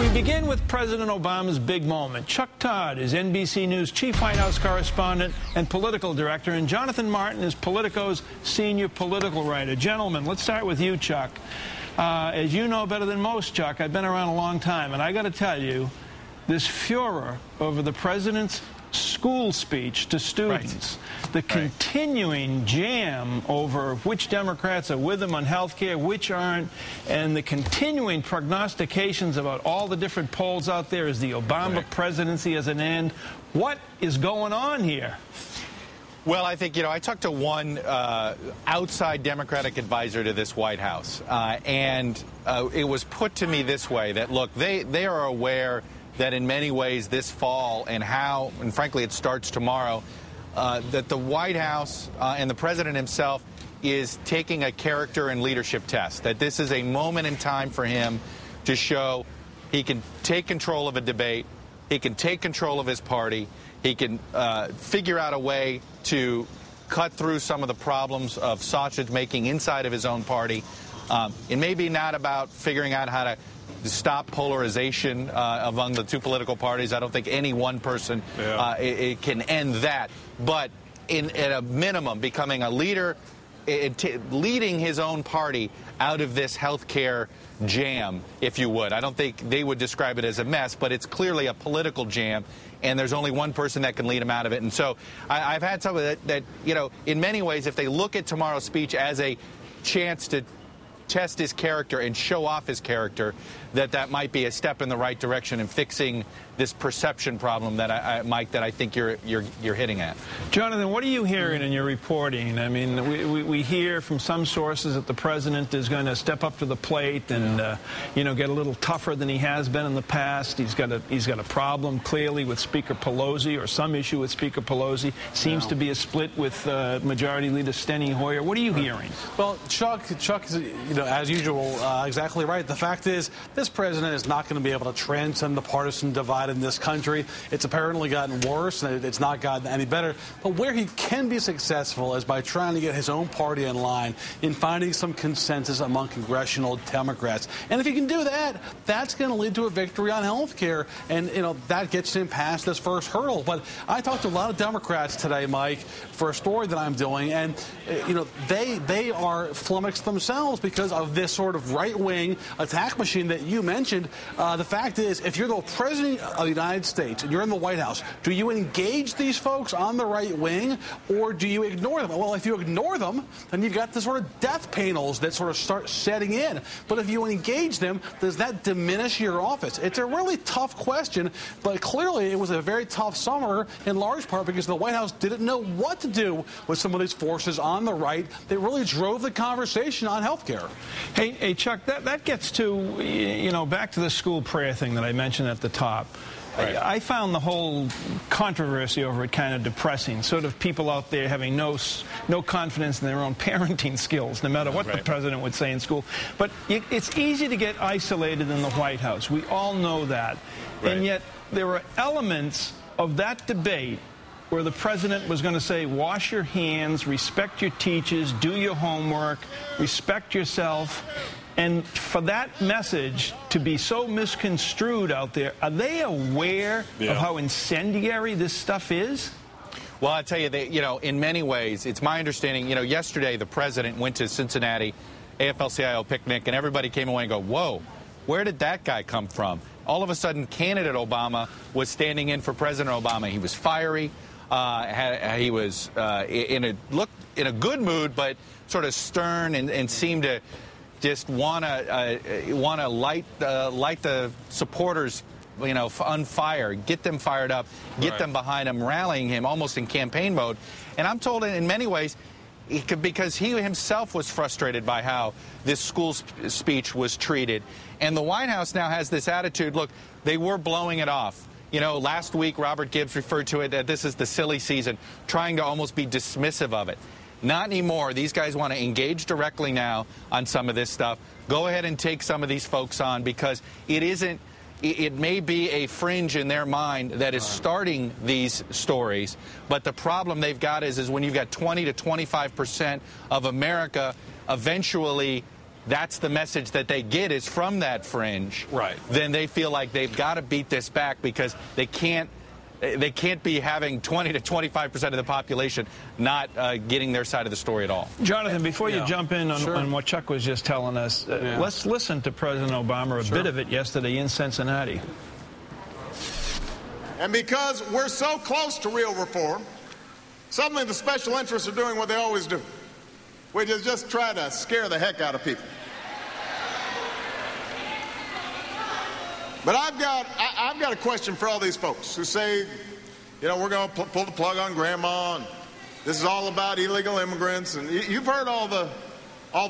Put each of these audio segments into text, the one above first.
We begin with President Obama's big moment. Chuck Todd is NBC News chief White House correspondent and political director, and Jonathan Martin is Politico's senior political writer. Gentlemen, let's start with you, Chuck. As you know better than most, Chuck, I've been around a long time, and I got to tell you, this furor over the president's school speech to students, the continuing jam over which Democrats are with him on health care, which aren't, and the continuing prognostications about all the different polls out there as the Obama presidency as an end. What is going on here? Well, I think, I talked to one outside Democratic advisor to this White House, and it was put to me this way, that, look, they are aware that in many ways this fall and frankly it starts tomorrow, that the White House and the president himself is taking a character and leadership test, that this is a moment in time for him to show he can take control of a debate, he can take control of his party, he can figure out a way to cut through some of the problems of sausage making inside of his own party. It may be not about figuring out how to stop polarization among the two political parties. I don't think any one person it can end that. But at a minimum, becoming a leader, leading his own party out of this health care jam, if you would. I don't think they would describe it as a mess, but it's clearly a political jam, and there's only one person that can lead him out of it. And so I've had some of that, in many ways, if they look at tomorrow's speech as a chance to test his character and show off his character, that might be a step in the right direction in fixing this perception problem that Mike, that I think you're hitting at. Jonathan, what are you hearing in your reporting? I mean, we hear from some sources that the president is going to step up to the plate and get a little tougher than he has been in the past. He's got a problem clearly with Speaker Pelosi, or some issue with Speaker Pelosi. Seems to be a split with Majority Leader Steny Hoyer. What are you hearing? Well, Chuck is, as usual, exactly right. The fact is, this president is not going to be able to transcend the partisan divide in this country. It's apparently gotten worse, and it's not gotten any better. But where he can be successful is by trying to get his own party in line, in finding some consensus among congressional Democrats. And if he can do that, that's going to lead to a victory on health care, and that gets him past this first hurdle. But I talked to a lot of Democrats today, Mike, for a story that I'm doing, and they are flummoxed themselves because of this sort of right-wing attack machine that you mentioned. The fact is, if you're the president of the United States and you're in the White House, do you engage these folks on the right wing, or do you ignore them? Well, if you ignore them, then you've got the sort of death panels that sort of start setting in. But if you engage them, does that diminish your office? It's a really tough question, but clearly it was a very tough summer, in large part because the White House didn't know what to do with some of these forces on the right that really drove the conversation on health care. Hey, Chuck, that gets to, back to the school prayer thing that I mentioned at the top. I found the whole controversy over it kind of depressing, sort of people out there having no confidence in their own parenting skills, no matter what the president would say in school. But it's easy to get isolated in the White House. We all know that. And yet there are elements of that debate where the president was going to say, wash your hands, respect your teachers, do your homework, respect yourself. And for that message to be so misconstrued out there, are they aware of how incendiary this stuff is? Well, I tell you, in many ways, it's my understanding, yesterday the president went to Cincinnati, AFL-CIO picnic, and everybody came away and go, whoa, where did that guy come from? All of a sudden, candidate Obama was standing in for President Obama. He was fiery. He was in a good mood, but sort of stern and seemed to just want to light the supporters, on fire, get them fired up, get them behind him, rallying him almost in campaign mode. And I'm told in many ways, because he himself was frustrated by how this school speech was treated. And the White House now has this attitude, look, they were blowing it off. Last week, Robert Gibbs referred to it that this is the silly season, trying to almost be dismissive of it. Not anymore. These guys want to engage directly now on some of this stuff. Go ahead and take some of these folks on, because it may be a fringe in their mind that is starting these stories, but the problem they've got is when you've got 20 to 25% of America eventually that's the message that they get is from that fringe, right, then they feel like they've got to beat this back because they can't be having 20 to 25% of the population not getting their side of the story at all. Jonathan, before you jump in on what Chuck was just telling us, let's listen to President Obama, a bit of it yesterday in Cincinnati. And because we're so close to real reform, suddenly the special interests are doing what they always do, which is just try to scare the heck out of people. But I've got a question for all these folks who say, you know, we're going to pull the plug on grandma, and this is all about illegal immigrants, and you've heard all the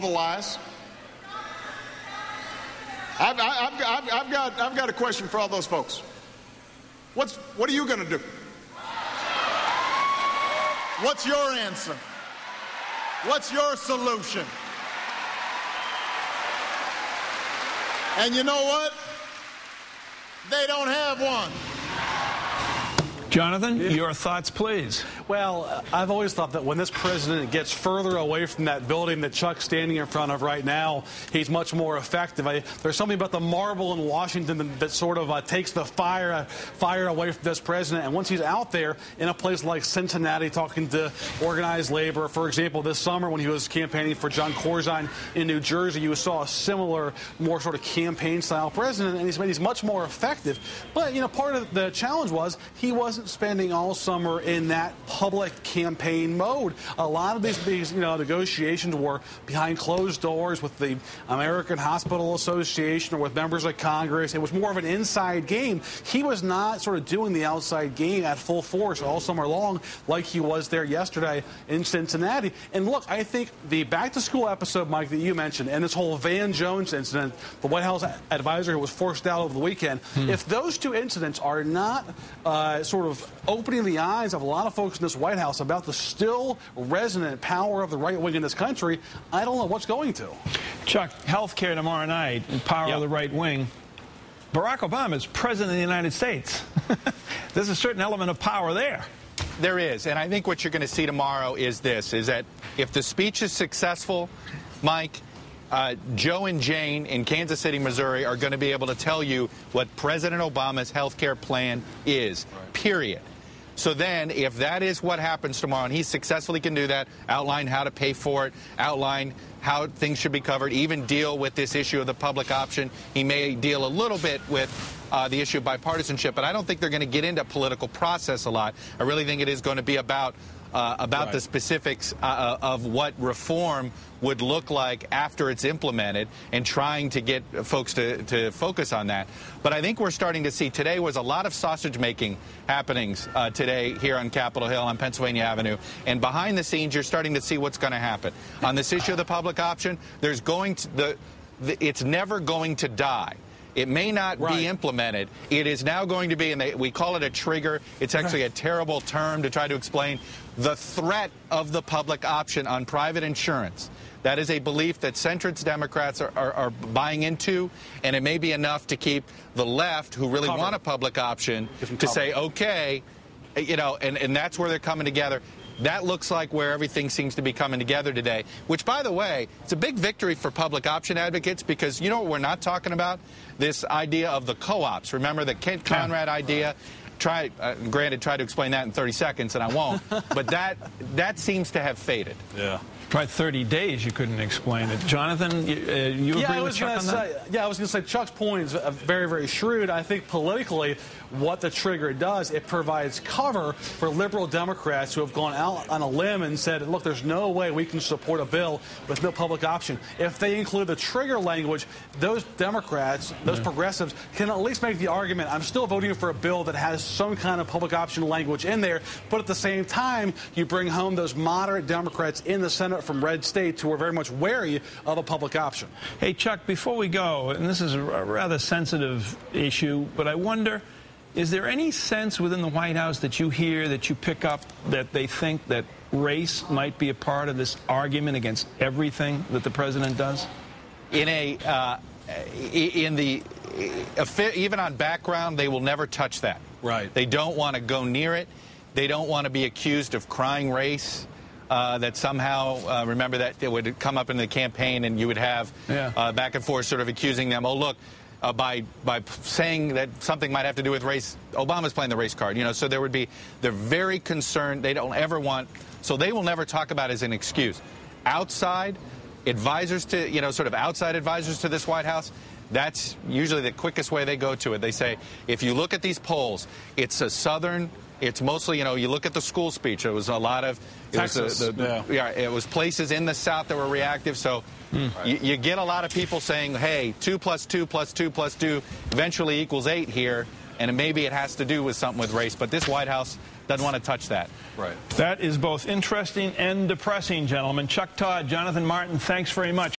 lies. I've got a question for all those folks. What are you going to do? What's your answer? What's your solution? And you know what? They don't have one. Jonathan, your thoughts, please. Well, I've always thought that when this president gets further away from that building that Chuck's standing in front of right now, he's much more effective. There's something about the marble in Washington that sort of takes the fire away from this president. And once he's out there in a place like Cincinnati talking to organized labor, for example, this summer when he was campaigning for John Corzine in New Jersey, you saw a similar, more sort of campaign-style president, and he's much more effective. But, you know, part of the challenge was he wasn't spending all summer in that public campaign mode. A lot of these negotiations were behind closed doors with the American Hospital Association or with members of Congress. It was more of an inside game. He was not sort of doing the outside game at full force all summer long like he was there yesterday in Cincinnati. And look, I think the back-to-school episode, Mike, that you mentioned, and this whole Van Jones incident, the White House advisor who was forced out over the weekend, if those two incidents are not sort of opening the eyes of a lot of folks in this White House about the still resonant power of the right wing in this country, I don't know what's going to. Chuck, health care tomorrow night, power of the right wing. Barack Obama is president of the United States. There's a certain element of power there. There is, and I think what you're going to see tomorrow is this, is that if the speech is successful, Mike, Joe and Jane in Kansas City, Missouri are going to be able to tell you what President Obama's health care plan is, period. So then, if that is what happens tomorrow, and he successfully can do that, outline how to pay for it, outline how things should be covered, even deal with this issue of the public option. He may deal a little bit with the issue of bipartisanship, but I don't think they're going to get into political process a lot. I really think it is going to be about the specifics of what reform would look like after it's implemented and trying to get folks to focus on that. But I think we're starting to see today was a lot of sausage-making happenings today here on Capitol Hill on Pennsylvania Avenue. And behind the scenes, you're starting to see what's going to happen. On this issue of the public option, there's going to it's never going to die. It may not be implemented. It is now going to be, and we call it a trigger. It's actually a terrible term to try to explain the threat of the public option on private insurance. That is a belief that centrist Democrats are buying into, and it may be enough to keep the left, who really want a public option, to say, okay, you know, and that's where they're coming together. That looks like where everything seems to be coming together today, which, by the way, it's a big victory for public option advocates because you know what we're not talking about? This idea of the co-ops. Remember the Kent Conrad idea? Granted, try to explain that in 30 seconds, and I won't. But that seems to have faded. Yeah. Probably 30 days you couldn't explain it. Jonathan, you agree with Chuck on that? Yeah, I was going to say Chuck's point is very, very shrewd. I think politically what the trigger does, it provides cover for liberal Democrats who have gone out on a limb and said, look, there's no way we can support a bill with no public option. If they include the trigger language, those Democrats, those progressives, can at least make the argument, I'm still voting for a bill that has some kind of public option language in there, but at the same time, you bring home those moderate Democrats in the Senate from red states who are very much wary of a public option. Hey, Chuck, before we go, and this is a rather sensitive issue, but I wonder, is there any sense within the White House that you hear, that you pick up, that they think that race might be a part of this argument against everything that the president does? Even on background, they will never touch that. Right. They don't want to go near it. They don't want to be accused of crying race. that somehow, remember that it would come up in the campaign and you would have back and forth sort of accusing them, oh, look, by saying that something might have to do with race, Obama's playing the race card. You know, so there would be, they're very concerned. They don't ever want, so they will never talk about it as an excuse. Outside advisors to, you know, sort of outside advisors to this White House, that's usually the quickest way they go to it. They say, if you look at these polls, it's a Southern, it's mostly, you know, you look at the school speech, it was a lot of, it was places in the South that were reactive. So you get a lot of people saying, hey, 2 + 2 + 2 + 2 eventually equals 8 here, and maybe it has to do with something with race. But this White House doesn't want to touch that. Right. That is both interesting and depressing, gentlemen. Chuck Todd, Jonathan Martin, thanks very much.